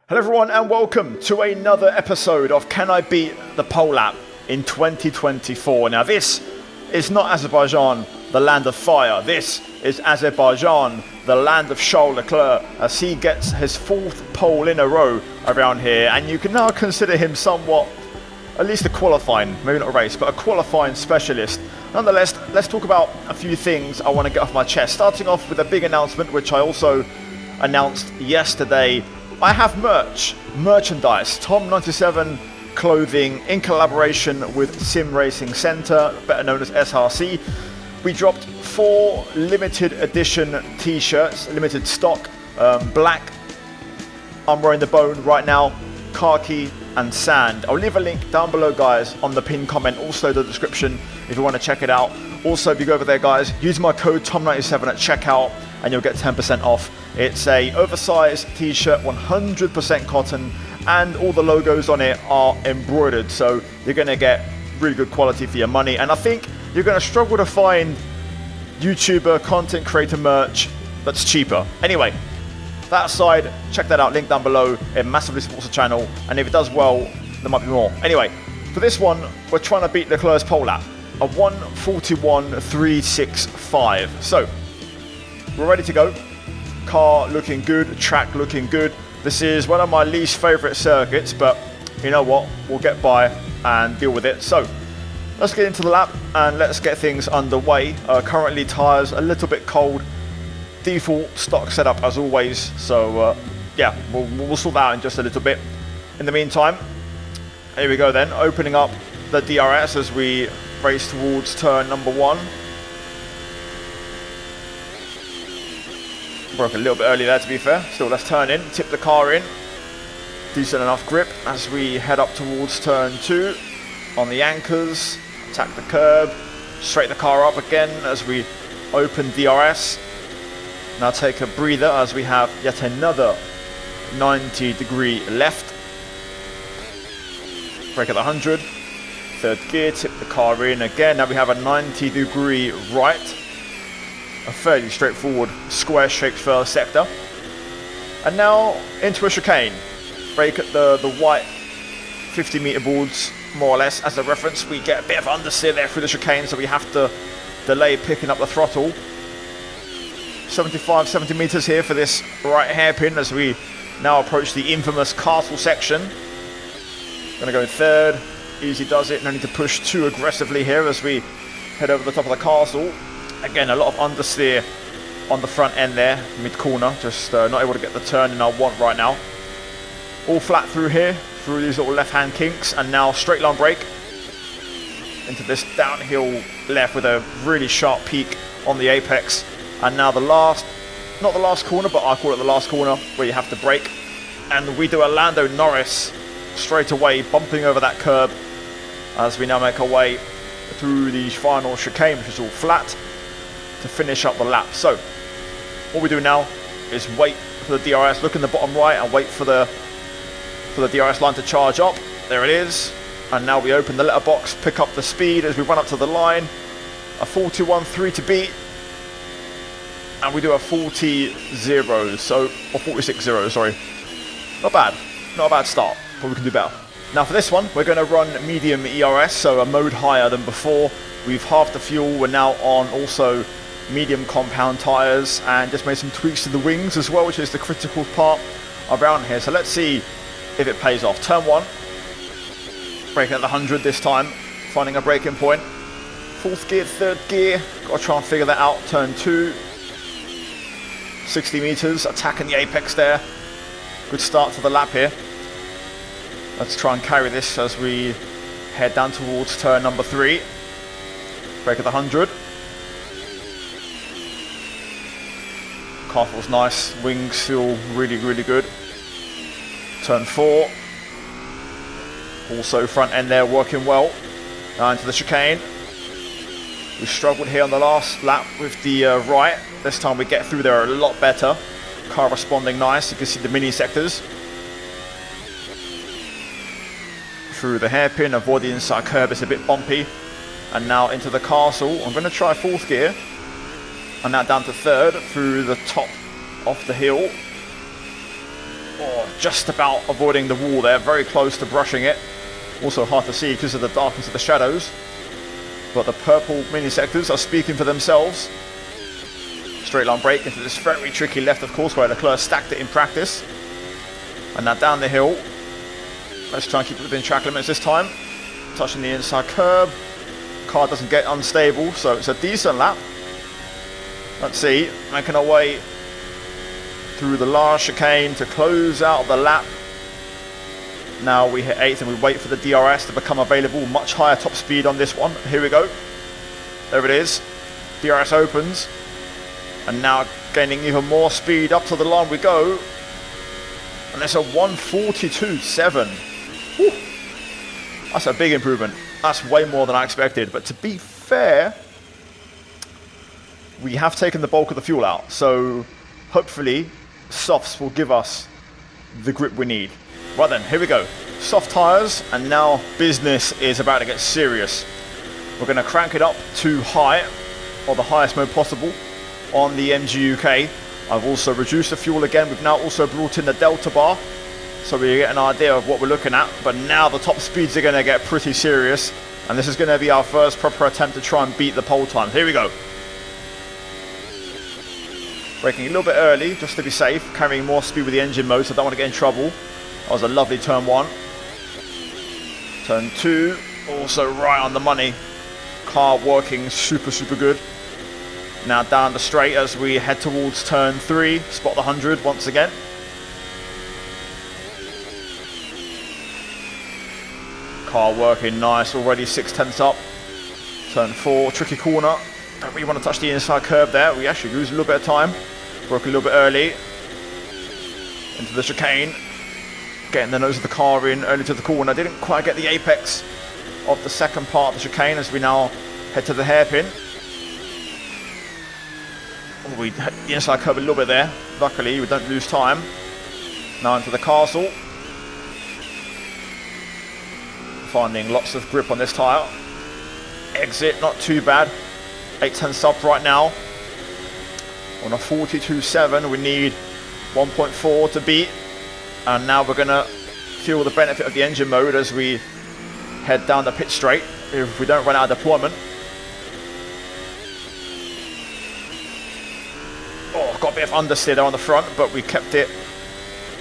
Hello everyone and welcome to another episode of Can I Beat the Pole Lap in 2024. Now this is not Azerbaijan, the land of fire. This is Azerbaijan, the land of Charles Leclerc, as he gets his fourth pole in a row around here, and you can now consider him somewhat, at least a qualifying, maybe not a race, but a qualifying specialist. Nonetheless, let's talk about a few things I want to get off my chest, starting off with a big announcement which I also announced yesterday. I have merchandise, TOM97 clothing in collaboration with Sim Racing Centre, better known as SRC. We dropped 4 limited edition t-shirts, limited stock, black, I'm wearing the bone right now, khaki and sand. I'll leave a link down below, guys, on the pinned comment, also the description if you want to check it out. Also, if you go over there, guys, use my code TOM97 at checkout and you'll get 10% off. It's a oversized t-shirt, 100% cotton, and all the logos on it are embroidered, so you're going to get really good quality for your money. And I think you're going to struggle to find YouTuber content creator merch that's cheaper. Anyway, that aside, check that out, link down below. It massively supports the channel, and if it does well, there might be more. Anyway, for this one, we're trying to beat Leclerc's pole lap, a 1:41.365. So we're ready to go. Car looking good, track looking good. This is one of my least favorite circuits, but you know what, we'll get by and deal with it. So let's get into the lap and let's get things underway. Currently tires a little bit cold, default stock setup as always, so yeah, we'll sort that out in just a little bit. In the meantime, here we go then, opening up the DRS as we race towards turn number 1. Broke a little bit early there, to be fair. Still, let's turn in, tip the car in. Decent enough grip as we head up towards turn 2 on the anchors. Attack the curb, straighten the car up again as we open DRS. Now take a breather as we have yet another 90-degree left. Brake at the 100. Third gear, tip the car in again. Now we have a 90-degree right. A fairly straightforward square shaped first sector. And now into a chicane. Brake at the white 50-meter boards, more or less. As a reference, we get a bit of understeer there through the chicane, so we have to delay picking up the throttle. 70 meters here for this right hairpin as we now approach the infamous castle section. Gonna go third. Easy does it. No need to push too aggressively here as we head over the top of the castle. Again, a lot of understeer on the front end there, mid-corner, just not able to get the turn in I want right now. All flat through here, through these little left-hand kinks, and now straight line brake into this downhill left with a really sharp peak on the apex. And now the last, not the last corner, but I call it the last corner, where you have to brake. And we do a Lando Norris straight away, bumping over that curb as we now make our way through the final chicane, which is all flat, to finish up the lap. So what we do now is wait for the DRS, look in the bottom right and wait for the DRS line to charge up. There it is. And now we open the letterbox, pick up the speed as we run up to the line. A 41.3 to beat. And we do a 40.0, so, or 46.0, sorry. Not bad. Not a bad start, but we can do better. Now for this one, we're going to run medium ERS, so a mode higher than before. We've halved the fuel, we're now on also medium compound tyres, and just made some tweaks to the wings as well, which is the critical part around here. So let's see if it pays off. Turn 1, braking at the 100 this time, finding a braking point. 4th gear, 3rd gear, got to try and figure that out. Turn 2, 60 meters, attacking the apex there. Good start to the lap here. Let's try and carry this as we head down towards turn number 3. Brake at the 100. Car feels nice, wings feel really, really good. Turn 4. Also front end there working well. Now into the chicane. We struggled here on the last lap with the right. This time we get through there a lot better. Car responding nice, you can see the mini sectors. Through the hairpin, avoid the inside curb, it's a bit bumpy. And now into the castle. I'm going to try 4th gear. And now down to 3rd through the top of the hill. Oh, just about avoiding the wall there, very close to brushing it. Also hard to see because of the darkness of the shadows. But the purple mini sectors are speaking for themselves. Straight line brake into this very tricky left, of course, where Leclerc stacked it in practice. And now down the hill. Let's try and keep it within track limits this time. Touching the inside curb. Car doesn't get unstable, so it's a decent lap. Let's see, making our way through the last chicane to close out the lap. Now we hit 8th and we wait for the DRS to become available. Much higher top speed on this one. Here we go. There it is. DRS opens. And now gaining even more speed. Up to the line we go. And it's a 1:42.7. Whew. That's a big improvement. That's way more than I expected. But to be fair, we have taken the bulk of the fuel out. So hopefully softs will give us the grip we need. Right then, here we go. Soft tyres, and now business is about to get serious. We're going to crank it up to high, or the highest mode possible, on the MG UK. I've also reduced the fuel again. We've now also brought in the Delta bar, so we get an idea of what we're looking at. But now the top speeds are going to get pretty serious, and this is going to be our first proper attempt to try and beat the pole time. Here we go. Braking a little bit early, just to be safe, carrying more speed with the engine mode, so I don't want to get in trouble. That was a lovely turn 1. Turn 2, also right on the money. Car working super, super good. Now down the straight as we head towards turn 3, spot the 100 once again. Car working nice, already 6/10 up. Turn 4, tricky corner. Don't really want to touch the inside curb there. We actually lose a little bit of time. Broke a little bit early. Into the chicane. Getting the nose of the car in early to the corner. Didn't quite get the apex of the second part of the chicane as we now head to the hairpin. Oh, we hit the inside curb a little bit there. Luckily, we don't lose time. Now into the castle. Finding lots of grip on this tyre. Exit, not too bad. 8/10 sub right now. On a 42.7, we need 1.4 to beat. And now we're going to feel the benefit of the engine mode as we head down the pit straight, if we don't run out of deployment. Oh, got a bit of understeer there on the front, but we kept it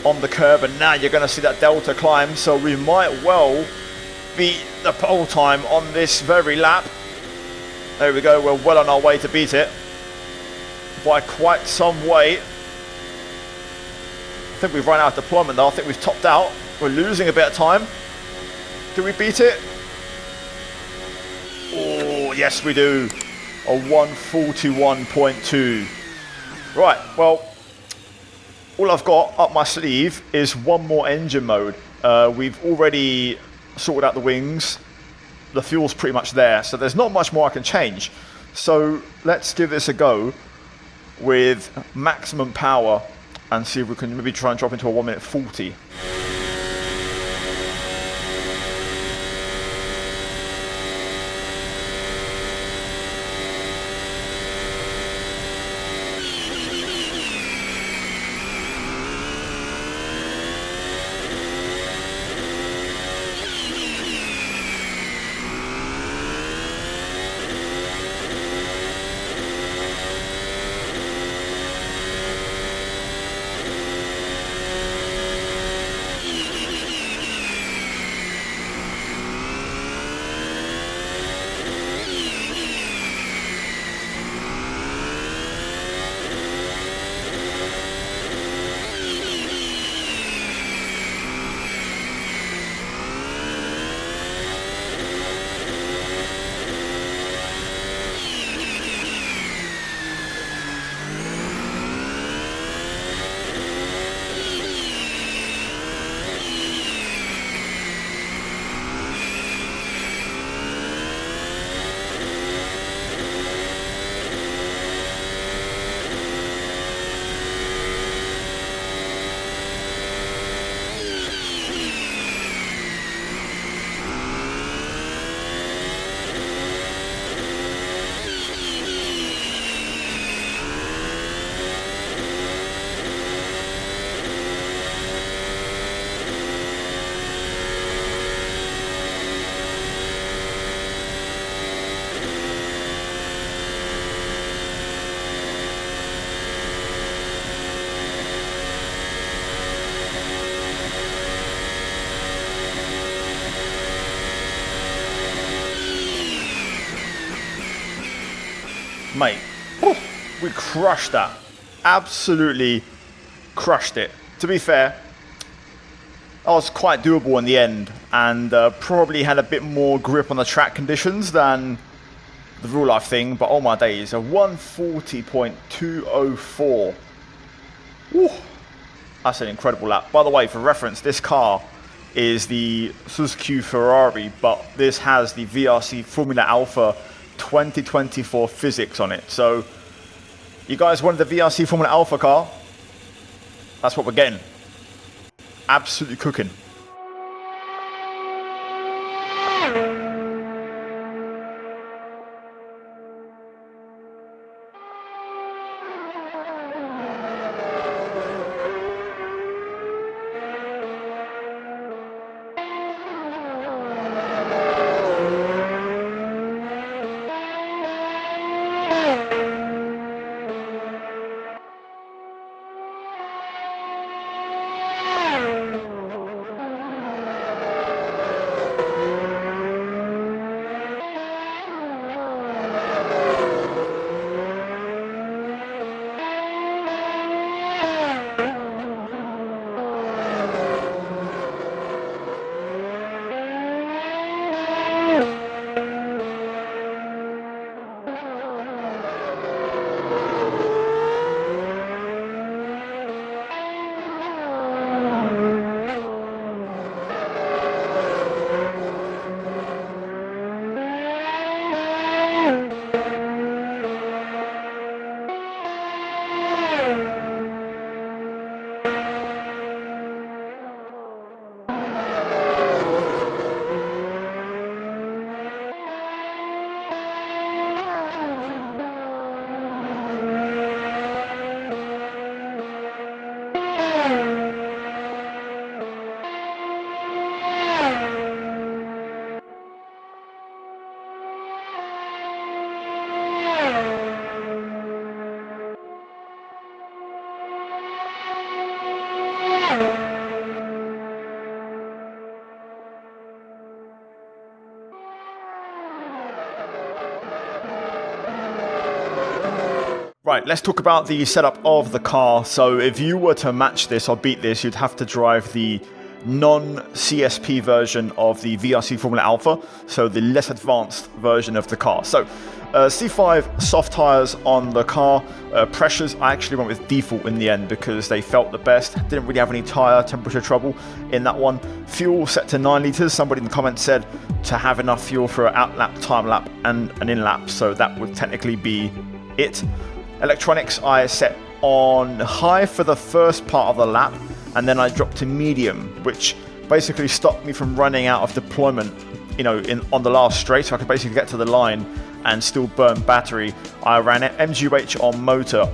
on the curb. And now you're going to see that delta climb, so we might well beat the pole time on this very lap. There we go, we're well on our way to beat it by quite some way. I think we've run out of deployment though. I think we've topped out. We're losing a bit of time. Do we beat it? Oh, yes we do. A 1:41.2. Right, well, all I've got up my sleeve is one more engine mode. We've already sorted out the wings. The fuel's pretty much there, so there's not much more I can change. So let's give this a go with maximum power and see if we can maybe try and drop into a 1:40. Mate, whew, we crushed that. Absolutely crushed it. To be fair, that was quite doable in the end, and probably had a bit more grip on the track conditions than the real life thing, but oh my days, a 140.204. Woo, that's an incredible lap. By the way, for reference, this car is the Suzuki Ferrari, but this has the VRC Formula Alpha 2024 physics on it. So you guys wanted the VRC Formula Alpha car? That's what we're getting. Absolutely cooking. Right, let's talk about the setup of the car. So if you were to match this or beat this, you'd have to drive the non-CSP version of the VRC Formula Alpha, so the less advanced version of the car. So C5 soft tyres on the car. Pressures, I actually went with default in the end because they felt the best. Didn't really have any tyre temperature trouble in that one. Fuel set to 9 litres. Somebody in the comments said to have enough fuel for an out lap, time lap and an in lap, so that would technically be it. Electronics I set on high for the first part of the lap, and then I dropped to medium, which basically stopped me from running out of deployment, you know, on the last straight, so I could basically get to the line and still burn battery. I ran it MGUH on motor.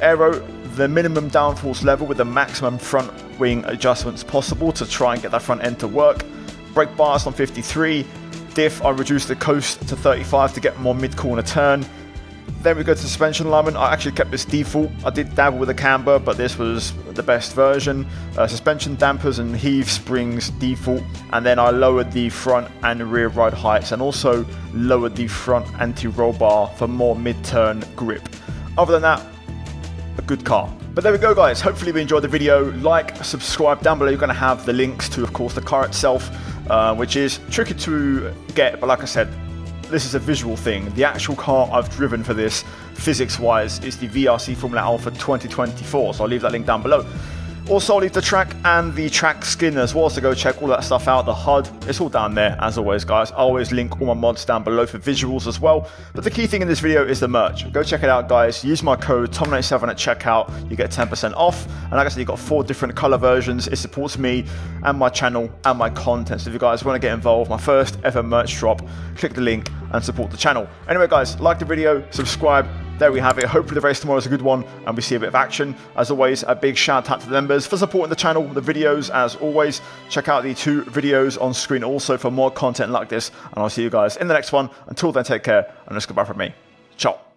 Aero, the minimum downforce level with the maximum front wing adjustments possible to try and get that front end to work. Brake bars on 53. Diff, I reduced the coast to 35 to get more mid-corner turn. Then we go to suspension alignment. I actually kept this default. I did dabble with a camber, but this was the best version. Suspension dampers and heave springs default, and then I lowered the front and rear ride heights, and also lowered the front anti-roll bar for more mid-turn grip. Other than that, a good car. But there we go, guys. Hopefully you enjoyed the video. Like, subscribe. Down below you're going to have the links to, of course, the car itself, which is tricky to get, but like I said, this is a visual thing. The actual car I've driven for this, physics-wise, is the VRC Formula Alpha 2024, so I'll leave that link down below. Also, I'll leave the track and the track skin as well, so go check all that stuff out. The HUD, it's all down there, as always, guys. I always link all my mods down below for visuals as well. But the key thing in this video is the merch. Go check it out, guys. Use my code TOM97 at checkout. You get 10% off. And like I said, you've got 4 different color versions. It supports me and my channel and my content. So if you guys want to get involved, my first ever merch drop, click the link and support the channel. Anyway, guys, like the video, subscribe. There we have it. Hopefully the race tomorrow is a good one and we see a bit of action. As always, a big shout out to the members for supporting the channel, the videos. As always, check out the 2 videos on screen also for more content like this, and I'll see you guys in the next one. Until then, take care, and just goodbye from me. Ciao.